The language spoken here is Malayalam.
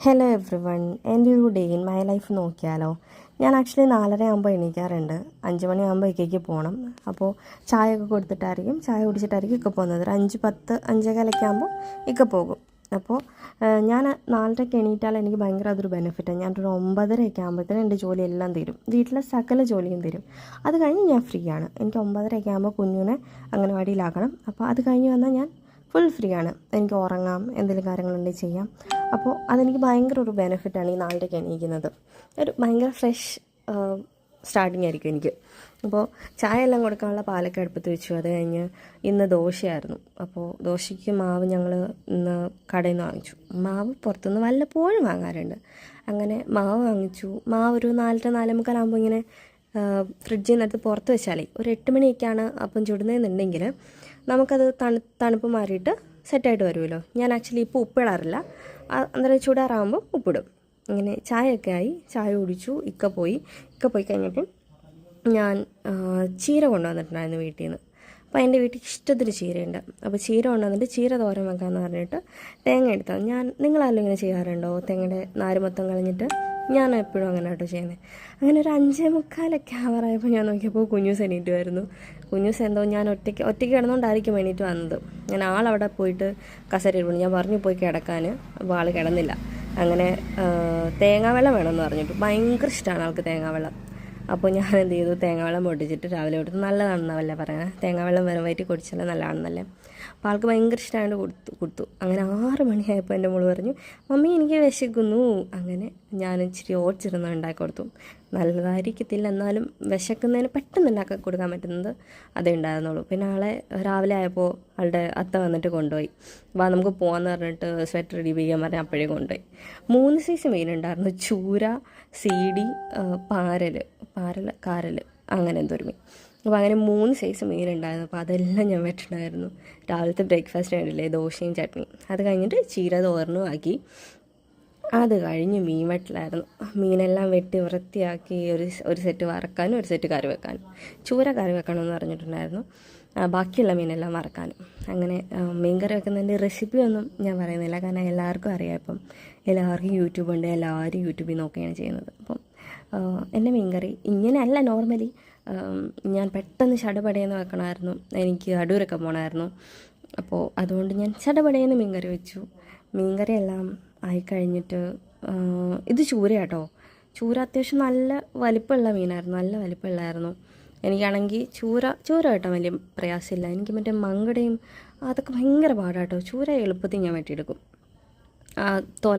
ഹലോ എവ്രി വൺ, എൻ്റെ ഒരു ഡേ ഇൻ മൈ ലൈഫ് നോക്കിയാലോ. ഞാൻ ആക്ച്വലി 4:30 ആകുമ്പോൾ എണീക്കാറുണ്ട്. 5 മണിയാകുമ്പോൾ ഇക്കയ്ക്ക് പോകണം. അപ്പോൾ ചായയൊക്കെ കൊടുത്തിട്ടായിരിക്കും, ചായ കുടിച്ചിട്ടായിരിക്കും ഇക്ക പോകുന്നത്. ഒരു 5:10 5:15 ആകുമ്പോൾ ഇക്ക പോകും. അപ്പോൾ ഞാൻ 4:30 എണീറ്റാൽ എനിക്ക് ഭയങ്കര അതൊരു ബെനിഫിറ്റാണ്. ഞാനൊരു 9:30 ആകുമ്പോഴത്തേനും എൻ്റെ ജോലിയെല്ലാം തീരും, വീട്ടിലെ സകല ജോലിയും തീരും. അത് കഴിഞ്ഞ് ഞാൻ ഫ്രീ ആണ്. എനിക്ക് 9:30 ആകുമ്പോൾ കുഞ്ഞിനെ അംഗനവാടിയിലാക്കണം. അപ്പോൾ അത് കഴിഞ്ഞ് വന്നാൽ ഞാൻ ഫുൾ ഫ്രീ ആണ്. എനിക്ക് ഉറങ്ങാം, എന്തെങ്കിലും കാര്യങ്ങളുണ്ടെങ്കിൽ ചെയ്യാം. അപ്പോൾ അതെനിക്ക് ഭയങ്കര ഒരു ബെനിഫിറ്റാണ് ഈ 4:30 എണീക്കുന്നത്. ഒരു ഭയങ്കര ഫ്രഷ് സ്റ്റാർട്ടിങ് ആയിരിക്കും എനിക്ക്. അപ്പോൾ ചായ എല്ലാം കൊടുക്കാനുള്ള പാലൊക്കെ അടുപ്പത്ത് വെച്ചു. അത് കഴിഞ്ഞ് ഇന്ന് ദോശയായിരുന്നു. അപ്പോൾ ദോശയ്ക്ക് മാവ് ഞങ്ങൾ ഇന്ന് കടയിൽ നിന്ന് വാങ്ങിച്ചു. മാവ് പുറത്തുനിന്ന് വല്ലപ്പോഴും വാങ്ങാറുണ്ട്. അങ്ങനെ മാവ് വാങ്ങിച്ചു. മാവ് ഒരു 4:30 4:45 ആകുമ്പോൾ ഇങ്ങനെ ഫ്രിഡ്ജിൽ നിന്നെടുത്ത് പുറത്ത് വെച്ചാലേ ഒരു 8 മണിയൊക്കെയാണ് അപ്പം ചുടുന്നതെന്നുണ്ടെങ്കിൽ നമുക്കത് തണുപ്പ് മാറിയിട്ട് സെറ്റായിട്ട് വരുമല്ലോ. ഞാൻ ആക്ച്വലി ഇപ്പോൾ ഉപ്പിടാറില്ല. അന്നേരം ചൂടാറാകുമ്പോൾ ഉപ്പിടും. ഇങ്ങനെ ചായയൊക്കെ ആയി, ചായ കുടിച്ചു. ഇക്ക പോയി കഴിഞ്ഞപ്പോൾ ഞാൻ ചീര കൊണ്ടുവന്നിട്ടുണ്ടായിരുന്നു വീട്ടിൽ നിന്ന്. അപ്പോൾ എൻ്റെ വീട്ടിൽ ഇഷ്ടത്തിന് ചീരയുണ്ട്. അപ്പോൾ ചീര കൊണ്ടുവന്നിട്ട് ചീര തോരൻ വെക്കാമെന്ന് പറഞ്ഞിട്ട് തേങ്ങ എടുത്താൽ നിങ്ങളാരും ഇങ്ങനെ ചെയ്യാറുണ്ടോ? തേങ്ങയുടെ നാര് മൊത്തം കളഞ്ഞിട്ട് ഞാൻ എപ്പോഴും അങ്ങനെ കേട്ടോ ചെയ്യുന്നത്. അങ്ങനെ ഒരു 5:45 ആവാറായപ്പോൾ ഞാൻ നോക്കിയപ്പോൾ കുഞ്ഞൂസ് എണീറ്റ് വരുന്നു. കുഞ്ഞൂസ് എന്തോ ഞാൻ ഒറ്റയ്ക്ക് കിടന്നുകൊണ്ടായിരിക്കും എണീറ്റ് വന്നത്. ഞാൻ ആളവിടെ പോയിട്ട് കസേരയിൽ ഞാൻ പറഞ്ഞു പോയി കിടക്കാൻ. അപ്പോൾ ആൾ കിടന്നില്ല. അങ്ങനെ തേങ്ങാവെള്ളം വേണമെന്ന് പറഞ്ഞിട്ട് ഭയങ്കര ഇഷ്ടമാണ് ആൾക്ക് തേങ്ങാവെള്ളം. അപ്പോൾ ഞാൻ എന്ത് ചെയ്തു, തേങ്ങാവെള്ളം പൊട്ടിച്ചിട്ട് രാവിലെ കൊടുത്ത് നല്ലതാണെന്നല്ലേ പറയുന്നത്. തേങ്ങാവെള്ളം വെറും വയറ്റി കുടിച്ചാൽ നല്ലതാണെന്നല്ലേ. അപ്പോൾ ആൾക്ക് ഭയങ്കര ഇഷ്ടമായിട്ട് കൊടുത്തു. അങ്ങനെ 6 മണിയായപ്പോൾ എൻ്റെ മോള് പറഞ്ഞു, മമ്മി എനിക്ക് വിശക്കുന്നു. അങ്ങനെ ഞാൻ ഇച്ചിരി ഓട്സ് ഇരുന്ന് ഉണ്ടാക്കി കൊടുത്തു. നല്ലതായിരിക്കത്തില്ല, എന്നാലും വിശക്കുന്നതിന് പെട്ടെന്ന് ഉണ്ടാക്കി കൊടുക്കാൻ പറ്റുന്നത് അതേ ഉണ്ടായിരുന്നുള്ളൂ. പിന്നെ ആളെ രാവിലെ ആയപ്പോൾ ആളുടെ അത്ത വന്നിട്ട് കൊണ്ടുപോയി. നമുക്ക് പോകാമെന്ന് പറഞ്ഞിട്ട് സ്വെറ്റർ ഇടിപ്പിക്കാൻ പറഞ്ഞാൽ അപ്പോഴേ കൊണ്ടുപോയി. 3 സൈസ് മീനുണ്ടായിരുന്നു. ചൂര, സീഡി, കാരൽ, അങ്ങനെ എന്തോരു മീൻ. അപ്പോൾ അങ്ങനെ 3 സൈസ് മീനുണ്ടായിരുന്നു. അപ്പോൾ അതെല്ലാം ഞാൻ വെച്ചിട്ടുണ്ടായിരുന്നു. രാവിലത്തെ ബ്രേക്ക്ഫാസ്റ്റ് കണ്ടില്ലേ, ദോശയും ചട്നിയും. അത് കഴിഞ്ഞിട്ട് ചീര തോരനും ആക്കി. അത് കഴിഞ്ഞ് മീൻ വെട്ടലായിരുന്നു. മീനെല്ലാം വെട്ടി വൃത്തിയാക്കി ഒരു സെറ്റ് വറക്കാനും ഒരു സെറ്റ് കറി വെക്കാനും. ചൂര കറി വെക്കണമെന്ന് പറഞ്ഞിട്ടുണ്ടായിരുന്നു. ബാക്കിയുള്ള മീനെല്ലാം വറക്കാനും. അങ്ങനെ മീൻ കറി വെക്കുന്നതിൻ്റെ റെസിപ്പിയൊന്നും ഞാൻ പറയുന്നില്ല, കാരണം എല്ലാവർക്കും അറിയാം. ഇപ്പം എല്ലാവർക്കും യൂട്യൂബ് ഉണ്ട്, എല്ലാവരും യൂട്യൂബിൽ നോക്കുകയാണ് ചെയ്യുന്നത്. അപ്പം എൻ്റെ മീൻ കറി ഇങ്ങനെയല്ല നോർമലി. ഞാൻ പെട്ടെന്ന് ചടപടയെന്ന് വെക്കണമായിരുന്നു. എനിക്ക് അടൂരൊക്കെ പോകണമായിരുന്നു. അപ്പോൾ അതുകൊണ്ട് ഞാൻ ചടപടയെന്ന് മീൻ കറി വെച്ചു. മീൻ കറിയെല്ലാം ആയിക്കഴിഞ്ഞിട്ട് ഇത് ചൂര കേട്ടോ. ചൂര അത്യാവശ്യം നല്ല വലിപ്പമുള്ള മീനായിരുന്നു, നല്ല വലിപ്പമുള്ളായിരുന്നു. എനിക്കാണെങ്കിൽ ചൂര കേട്ടോ വലിയ പ്രയാസമില്ല. എനിക്ക് മറ്റേ മങ്കടയും അതൊക്കെ ഭയങ്കര പാടാട്ടോ. ചൂര എളുപ്പത്തിൽ ഞാൻ വെട്ടിയെടുക്കും.